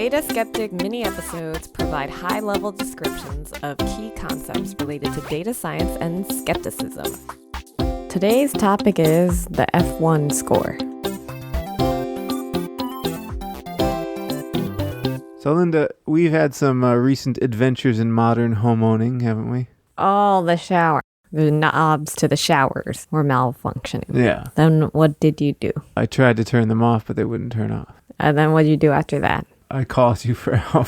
Data Skeptic mini episodes provide high-level descriptions of key concepts related to data science and skepticism. Today's topic is the F1 score. So, Linda, we've had some recent adventures in modern homeowning, haven't we? Oh, the knobs to the showers were malfunctioning. Yeah. Then what did you do? I tried to turn them off, but they wouldn't turn off. And then what did you do after that? I called you for help.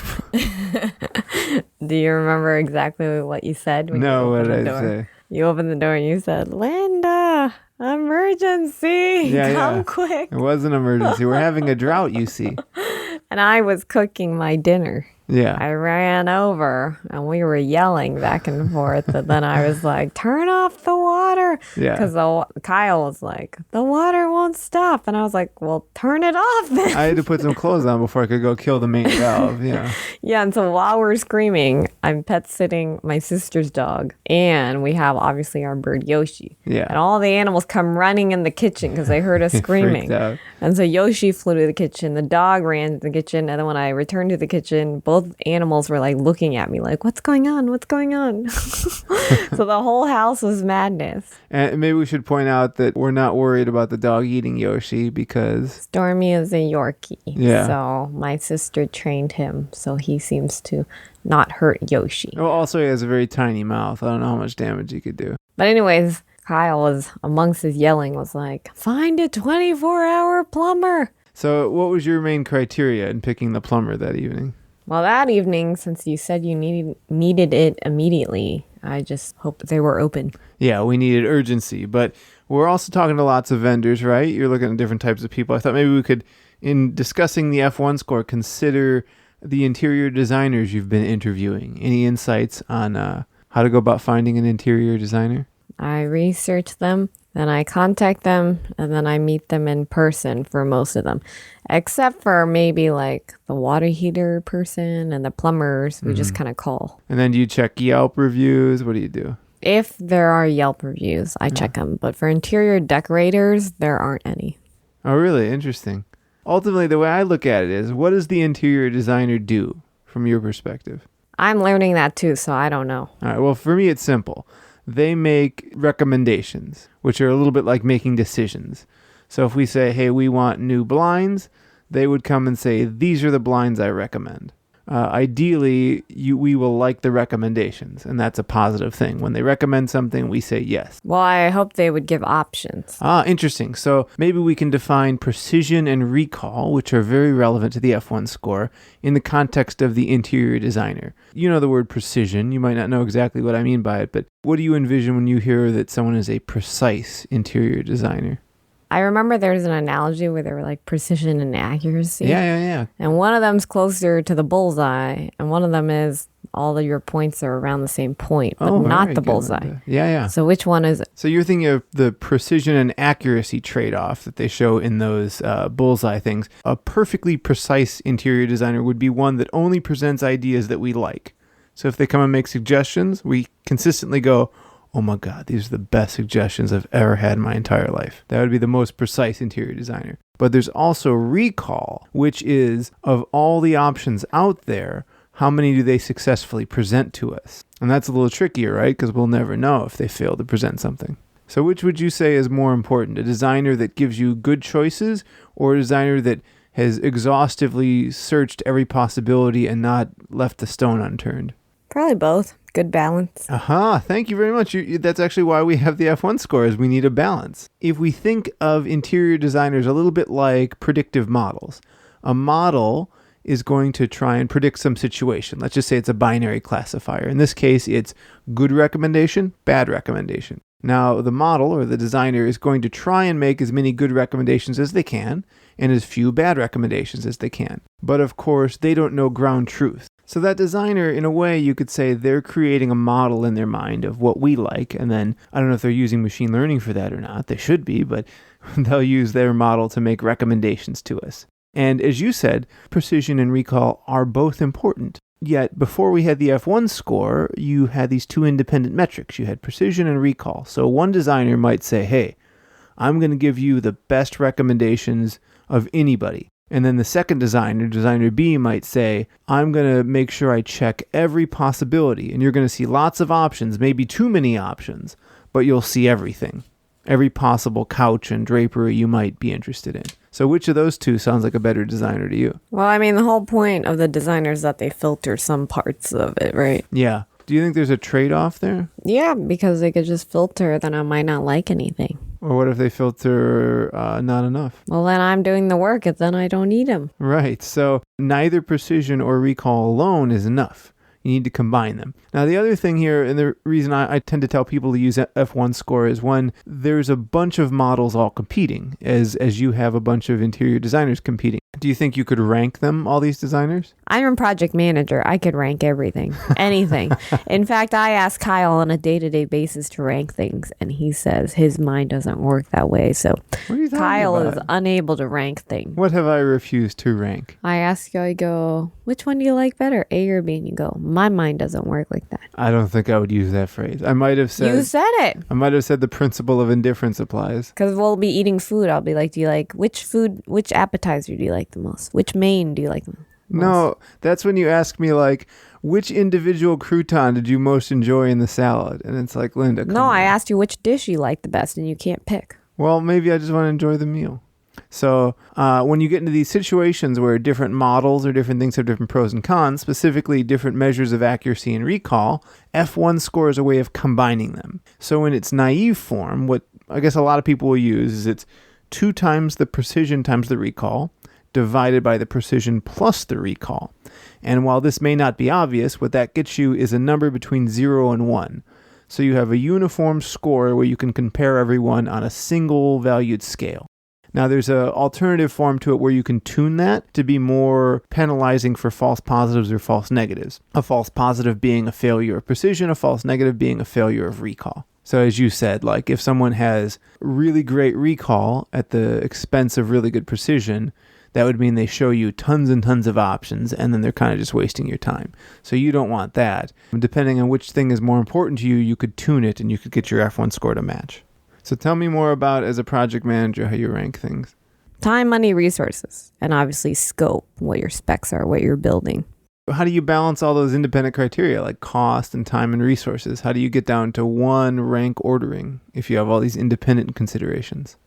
Do you remember exactly what you said? No, what did I say? You opened the door and you said, Linda, emergency, come quick. It was an emergency. We're having a drought, you see. And I was cooking my dinner. Yeah. I ran over and we were yelling back and forth. And then I was like, turn off the water. Yeah. Because Kyle was like, the water won't stop. And I was like, well, turn it off then. I had to put some clothes on before I could go kill the main valve. Yeah. Yeah. And so while we're screaming, I'm pet sitting my sister's dog. And we have obviously our bird Yoshi. Yeah. And all the animals come running in the kitchen because they heard us screaming. Freaked out. And so Yoshi flew to the kitchen. The dog ran to the kitchen. And then when I returned to the kitchen, both animals were like looking at me like, what's going on? What's going on? So the whole house was madness. And maybe we should point out that we're not worried about the dog eating Yoshi because Stormy is a Yorkie. Yeah. So my sister trained him. So he seems to not hurt Yoshi. well, also he has a very tiny mouth. I don't know how much damage he could do. But anyways, Kyle was amongst his yelling was like, find a 24-hour plumber. So what was your main criteria in picking the plumber that evening? Well, that evening, since you said you needed it immediately, I just hoped they were open. Yeah, we needed urgency, but we're also talking to lots of vendors, right? You're looking at different types of people. I thought maybe we could, in discussing the F1 score, consider the interior designers you've been interviewing. Any insights on how to go about finding an interior designer? I research them, then I contact them, and then I meet them in person for most of them. Except for maybe like the water heater person and the plumbers, we just kind of call. And then do you check Yelp reviews? What do you do? If there are Yelp reviews, I check them. But for interior decorators, there aren't any. Oh, really? Interesting. Ultimately, the way I look at it is, what does the interior designer do from your perspective? I'm learning that too, so I don't know. All right, well, for me, it's simple. They make recommendations, which are a little bit like making decisions. So if we say, hey, we want new blinds, they would come and say, these are the blinds I recommend. Ideally, we will like the recommendations, and that's a positive thing. When they recommend something, we say yes. Well, I hope they would give options. Interesting. So maybe we can define precision and recall, which are very relevant to the F1 score, in the context of the interior designer. You know the word precision. You might not know exactly what I mean by it, but what do you envision when you hear that someone is a precise interior designer? I remember there's an analogy where they were like precision and accuracy. Yeah. And one of them's closer to the bullseye, and one of them is all of your points are around the same point, but not the bullseye. Yeah. So which one is it? So you're thinking of the precision and accuracy trade-off that they show in those bullseye things. A perfectly precise interior designer would be one that only presents ideas that we like. So if they come and make suggestions, we consistently go, oh my God, these are the best suggestions I've ever had in my entire life. That would be the most precise interior designer. But there's also recall, which is of all the options out there, how many do they successfully present to us? And that's a little trickier, right? Because we'll never know if they fail to present something. So which would you say is more important? A designer that gives you good choices or a designer that has exhaustively searched every possibility and not left a stone unturned? Probably both. Good balance. Thank you very much. That's actually why we have the F1 score, is we need a balance. If we think of interior designers a little bit like predictive models, a model is going to try and predict some situation. Let's just say it's a binary classifier. In this case, it's good recommendation, bad recommendation. Now, the model or the designer is going to try and make as many good recommendations as they can and as few bad recommendations as they can. But of course, they don't know ground truth. So that designer, in a way, you could say they're creating a model in their mind of what we like. And then I don't know if they're using machine learning for that or not. They should be, but they'll use their model to make recommendations to us. And as you said, precision and recall are both important. Yet before we had the F1 score, you had these two independent metrics. You had precision and recall. So one designer might say, hey, I'm going to give you the best recommendations of anybody. And then the second designer, designer B, might say, I'm going to make sure I check every possibility. And you're going to see lots of options, maybe too many options, but you'll see everything. Every possible couch and drapery you might be interested in. So which of those two sounds like a better designer to you? Well, I mean, the whole point of the designer is that they filter some parts of it, right? Yeah. Do you think there's a trade-off there? Yeah, because they could just filter, then I might not like anything. Or what if they filter not enough? Well, then I'm doing the work, and then I don't need them. Right. So neither precision or recall alone is enough. You need to combine them. Now, the other thing here, and the reason I tend to tell people to use F1 score is when there's a bunch of models all competing, as you have a bunch of interior designers competing. Do you think you could rank them, all these designers? I'm a project manager. I could rank everything, anything. In fact, I ask Kyle on a day-to-day basis to rank things, and he says his mind doesn't work that way. So What are you talking Kyle about? is unable to rank things. What have I refused to rank? I ask you, I go, which one do you like better, A or B? And you go, my mind doesn't work like that. I don't think I would use that phrase. I might have said You said it. I might have said the principle of indifference applies. Because we'll be eating food. I'll be like, do you like, which appetizer do you like the most? Which main do you like the most? No, that's when you ask me, like, which individual crouton did you most enjoy in the salad? And it's like, Linda, come No, on. I asked you which dish you like the best, and you can't pick. Well, maybe I just want to enjoy the meal. So when you get into these situations where different models or different things have different pros and cons, specifically different measures of accuracy and recall, F1 score is a way of combining them. So in its naive form, what I guess a lot of people will use is it's 2 times the precision times the recall divided by the precision plus the recall. And while this may not be obvious, what that gets you is a number between 0 and 1. So you have a uniform score where you can compare everyone on a single valued scale. Now, there's an alternative form to it where you can tune that to be more penalizing for false positives or false negatives. A false positive being a failure of precision, a false negative being a failure of recall. So as you said, like if someone has really great recall at the expense of really good precision, that would mean they show you tons and tons of options, and then they're kind of just wasting your time. So you don't want that. Depending on which thing is more important to you, you could tune it and you could get your F1 score to match. So tell me more about, as a project manager, how you rank things. Time, money, resources, and obviously scope, what your specs are, what you're building. How do you balance all those independent criteria like cost and time and resources? How do you get down to one rank ordering if you have all these independent considerations?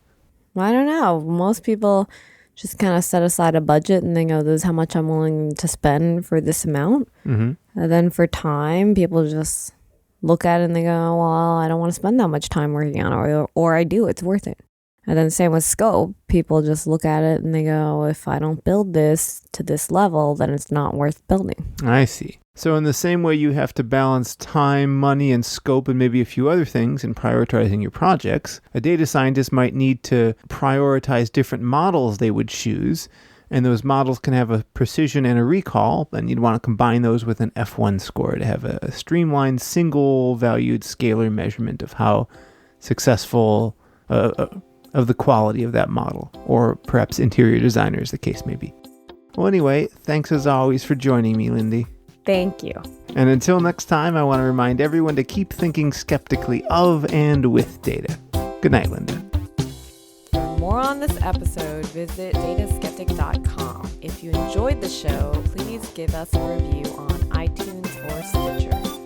Well, I don't know. Most people just kind of set aside a budget and they go, this is how much I'm willing to spend for this amount. Mm-hmm. And then for time, people just look at it and they go, well, I don't want to spend that much time working on it, or I do, it's worth it. And then same with scope, people just look at it and they go, if I don't build this to this level, then it's not worth building. I see. So in the same way you have to balance time, money, and scope and maybe a few other things in prioritizing your projects, a data scientist might need to prioritize different models they would choose, and those models can have a precision and a recall, and you'd want to combine those with an F1 score to have a streamlined, single-valued scalar measurement of how successful of the quality of that model, or perhaps interior designer, as the case may be. Well, anyway, thanks as always for joining me, Lindy. Thank you. And until next time, I want to remind everyone to keep thinking skeptically of and with data. Good night, Linda. For more on this episode, visit dataskeptic.com. If you enjoyed the show, please give us a review on iTunes or Stitcher.